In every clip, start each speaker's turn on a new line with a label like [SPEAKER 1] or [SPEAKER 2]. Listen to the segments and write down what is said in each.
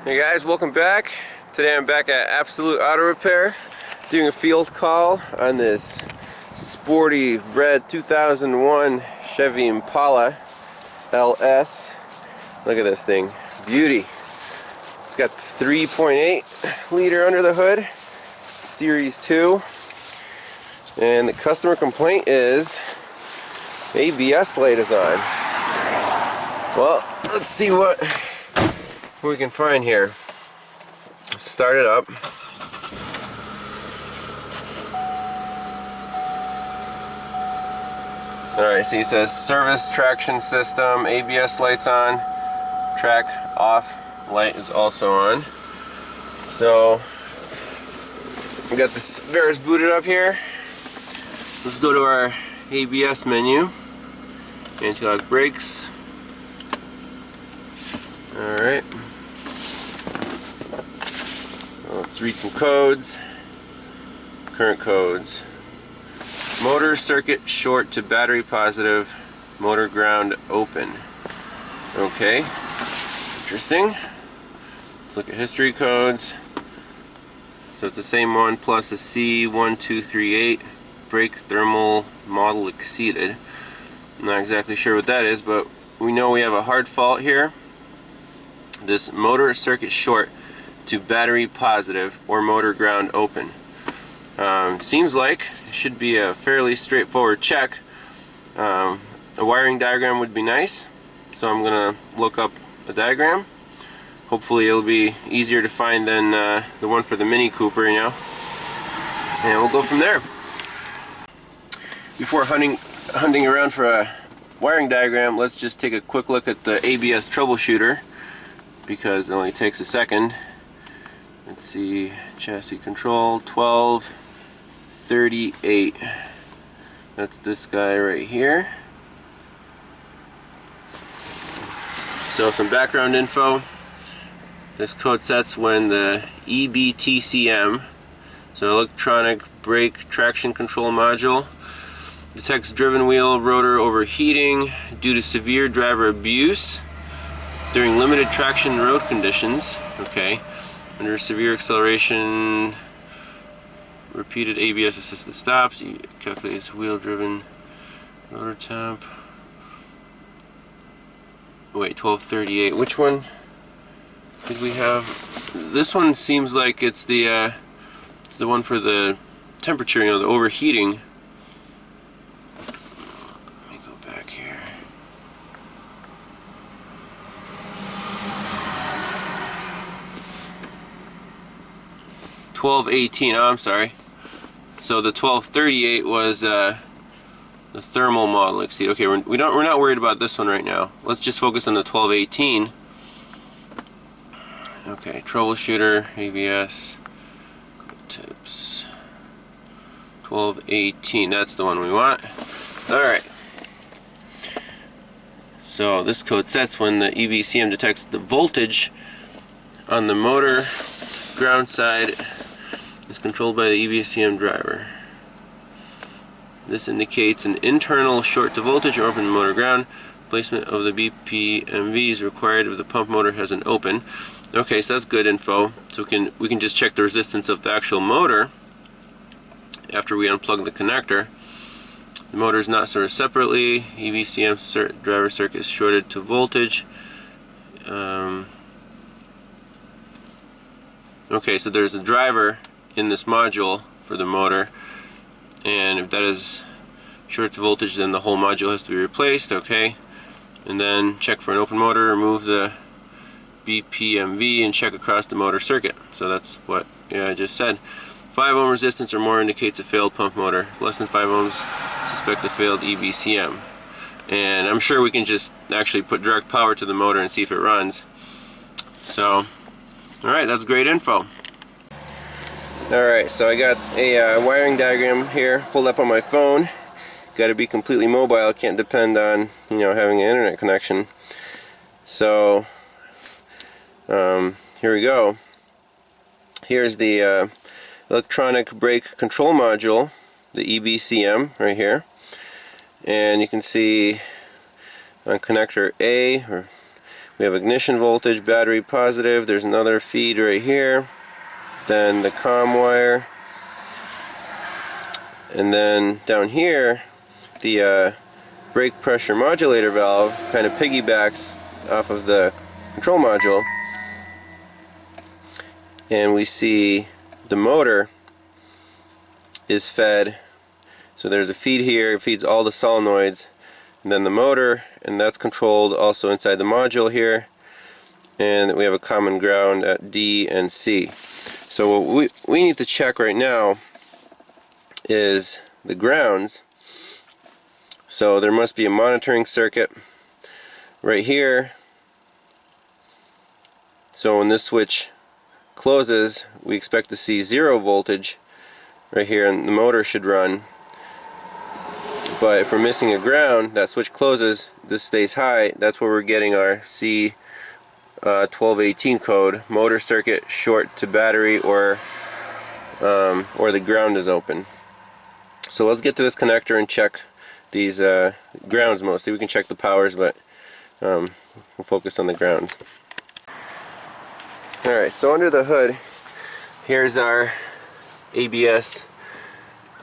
[SPEAKER 1] Hey guys, welcome back. Today I'm back at Absolute Auto Repair doing a field call on this sporty red 2001 Chevy Impala LS. Look at this thing, beauty. It's got 3.8 liter under the hood, Series 2, and the customer complaint is ABS light is on. Well, let's see what we can find here. Start it up. Alright, see, it says service traction system, ABS lights on, track off light is also on. So we got this Vera's booted up here. Let's go to our ABS menu. Anti-lock brakes. Alright. Let's read some codes. Current codes. Motor circuit short to battery positive. Motor ground open. Okay. Interesting. Let's look at history codes. So it's the same one plus a C1218. Brake thermal model exceeded. I'm not exactly sure what that is, but we know we have a hard fault here. This motor circuit short to battery positive or motor ground open. Seems like it should be a fairly straightforward check. A wiring diagram would be nice, so I'm gonna look up a diagram. Hopefully it'll be easier to find than the one for the Mini Cooper, you know, and we'll go from there. Before hunting around for a wiring diagram, let's just take a quick look at the ABS Troubleshooter, because it only takes a second. Let's see, chassis control 1238. That's this guy right here. So some background info. This code sets when the EBTCM, so electronic brake traction control module, detects driven wheel rotor overheating due to severe driver abuse during limited traction road conditions. Okay. Under severe acceleration, repeated ABS assisted stops, you calculate wheel driven rotor temp. Wait, 1238. Which one did we have? This one seems like it's the one for the temperature, you know, the overheating. Let me go back here. 1218. Oh, I'm sorry. So the 1238 was the thermal model exceed. Okay, we're not worried about this one right now. Let's just focus on the 1218. Okay, troubleshooter, ABS, tips. 1218. That's the one we want. All right. So this code sets when the EBCM detects the voltage on the motor ground side is controlled by the EBCM driver. This indicates an internal short to voltage or open motor ground. Placement of the BPMV is required if the pump motor has an open. Okay, so that's good info. So we can just check the resistance of the actual motor after we unplug the connector. The motor is not sorted separately. EBCM driver circuit is shorted to voltage. Okay, so there's a driver in this module for the motor, and if that is short to voltage, then the whole module has to be replaced. Okay, and then check for an open motor, remove the BPMV, and check across the motor circuit. So that's what I just said. 5 ohm resistance or more indicates a failed pump motor. Less than 5 ohms, suspect a failed EBCM. And I'm sure we can just actually put direct power to the motor and see if it runs. So, alright, that's great info. Alright, so I got a wiring diagram here pulled up on my phone. Got to be completely mobile, can't depend on, you know, having an internet connection. So here we go. Here's the electronic brake control module, the EBCM right here, and you can see on connector A, or We have ignition voltage, battery positive. There's another feed right here. Then the COM wire. And then down here, the brake pressure modulator valve kind of piggybacks off of the control module. And we see the motor is fed. So there's a feed here, it feeds all the solenoids. And then the motor, and that's controlled also inside the module here. And we have a common ground at D and C. So what we need to check right now is the grounds. So there must be a monitoring circuit right here. So when this switch closes, we expect to see 0 voltage right here, and the motor should run. But if we're missing a ground, that switch closes, this stays high. That's where we're getting our C1218 code: motor circuit short to battery, or the ground is open. So let's get to this connector and check these grounds mostly. We can check the powers, but we'll focus on the grounds. Alright, so under the hood, here's our ABS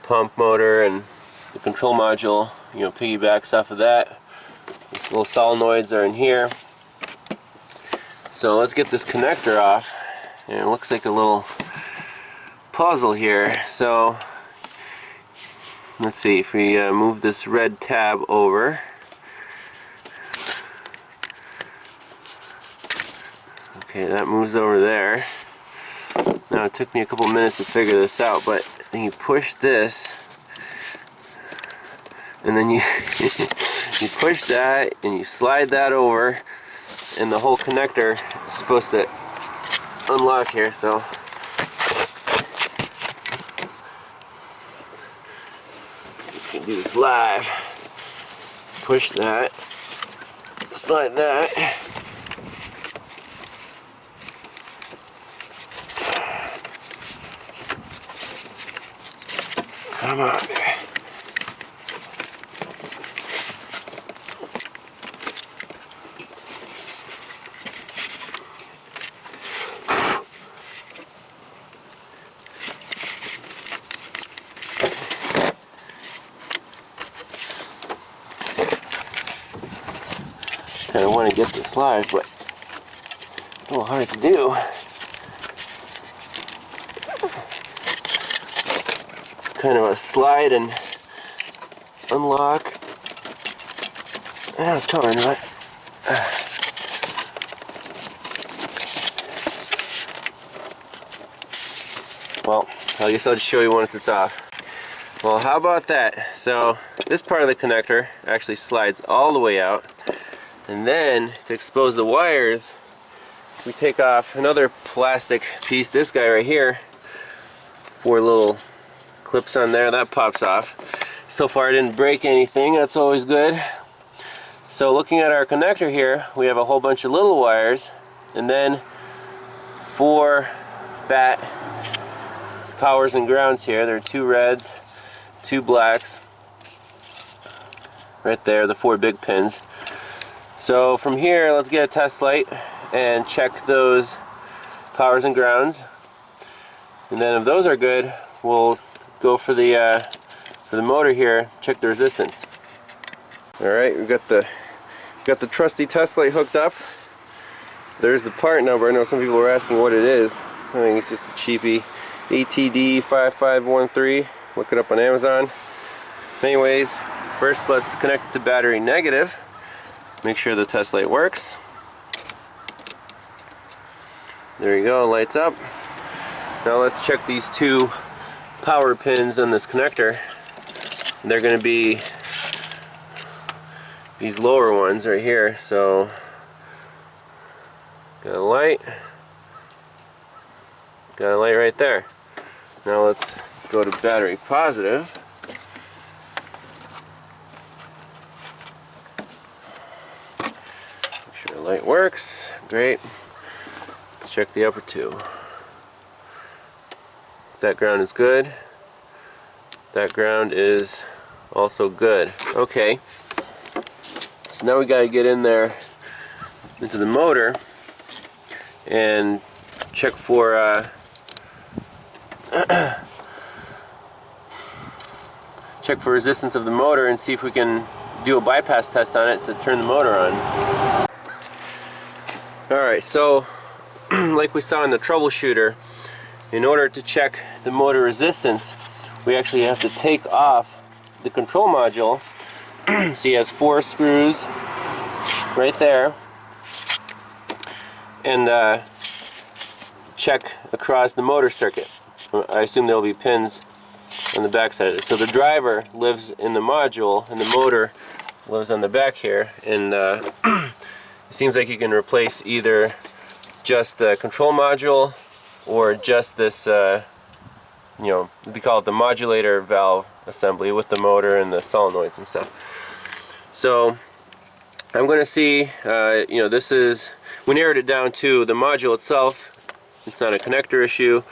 [SPEAKER 1] pump motor, and the control module, piggybacks off of that. These little solenoids are in here. So let's get this connector off. And it looks like a little puzzle here. So let's see, if we move this red tab over. Okay, that moves over there. Now it took me a couple minutes to figure this out, but then you push this, and then you you push that and you slide that over, and the whole connector is supposed to unlock here. So you can do this live. Push that, slide that. Come on. Kind of want to get this live, but it's a little hard to do. It's kind of a slide and unlock. Yeah, it's coming, but well, I guess I'll just show you once it's off. Well, how about that? So this part of the connector actually slides all the way out. And then, to expose the wires, we take off another plastic piece, this guy right here, 4 little clips on there, that pops off. So far I didn't break anything, that's always good. So looking at our connector here, we have a whole bunch of little wires, and then 4 fat powers and grounds here. There are 2 reds, 2 blacks, right there, the 4 big pins. So from here, let's get a test light and check those powers and grounds. And then if those are good, we'll go for the motor here, check the resistance. All right, we've got the trusty test light hooked up. There's the part number. I know some people were asking what it is. I think it's just a cheapie, ATD5513. Look it up on Amazon. Anyways, first let's connect to battery negative. Make sure the test light works. There you go, lights up. Now let's check these 2 power pins on this connector. They're going to be these lower ones right here. So got a light right there. Now let's go to battery positive. Light works, great. Let's check the upper 2. That ground is good. That ground is also good. Okay. So now we gotta get in there into the motor and check for check for resistance of the motor and see if we can do a bypass test on it to turn the motor on. Alright, so like we saw in the troubleshooter, in order to check the motor resistance, we actually have to take off the control module. See, it has 4 screws right there, and check across the motor circuit. I assume there'll be pins on the back side of it. So the driver lives in the module and the motor lives on the back here, and it seems like you can replace either just the control module or just this you know, they call it the modulator valve assembly with the motor and the solenoids and stuff. So I'm going to see, you know, this is, we narrowed it down to the module itself. It's not a connector issue.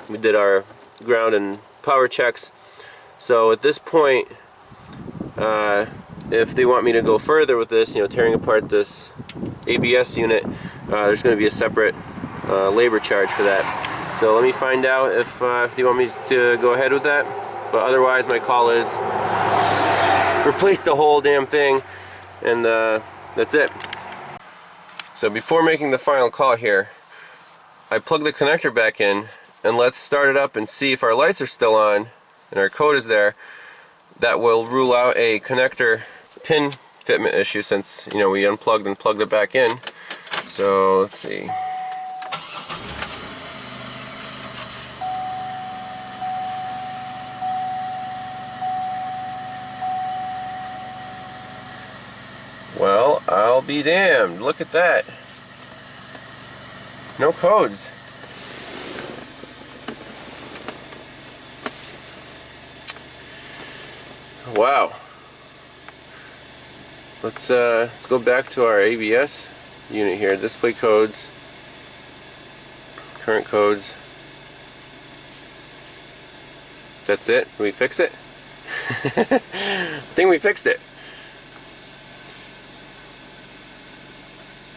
[SPEAKER 1] We did our ground and power checks. So at this point, if they want me to go further with this, you know, tearing apart this ABS unit, there's going to be a separate labor charge for that. So let me find out if they want me to go ahead with that. But otherwise, my call is replace the whole damn thing, and that's it. So before making the final call here, I plug the connector back in, and let's start it up and see if our lights are still on and our code is there. That will rule out a connector pin fitment issue, since, you know, we unplugged and plugged it back in. So let's see. Well, I'll be damned. Look at that. No codes. Wow. Let's go back to our ABS unit here. Display codes. Current codes. That's it? Did we fix it? I think we fixed it.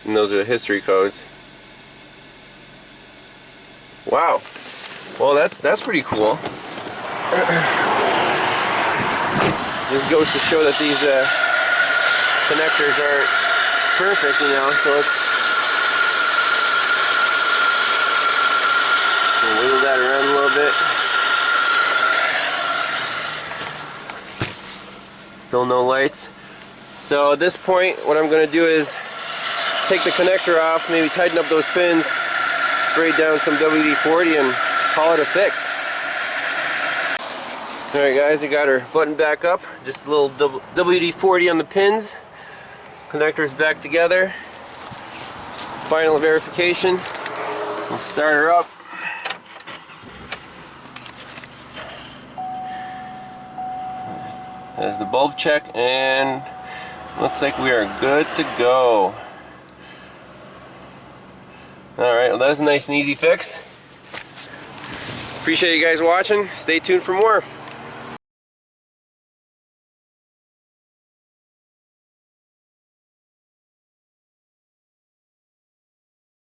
[SPEAKER 1] And those are the history codes. Wow. Well, that's pretty cool. Just goes to show that these connectors aren't perfect, you know. So let's wiggle that around a little bit. Still no lights. So at this point, what I'm going to do is take the connector off, maybe tighten up those pins, spray down some WD-40, and call it a fix. Alright guys, we got our button back up, just a little WD-40 on the pins, connectors back together, final verification. We'll start her up. There's the bulb check, and looks like we are good to go. Alright, well that was a nice and easy fix. Appreciate you guys watching. Stay tuned for more.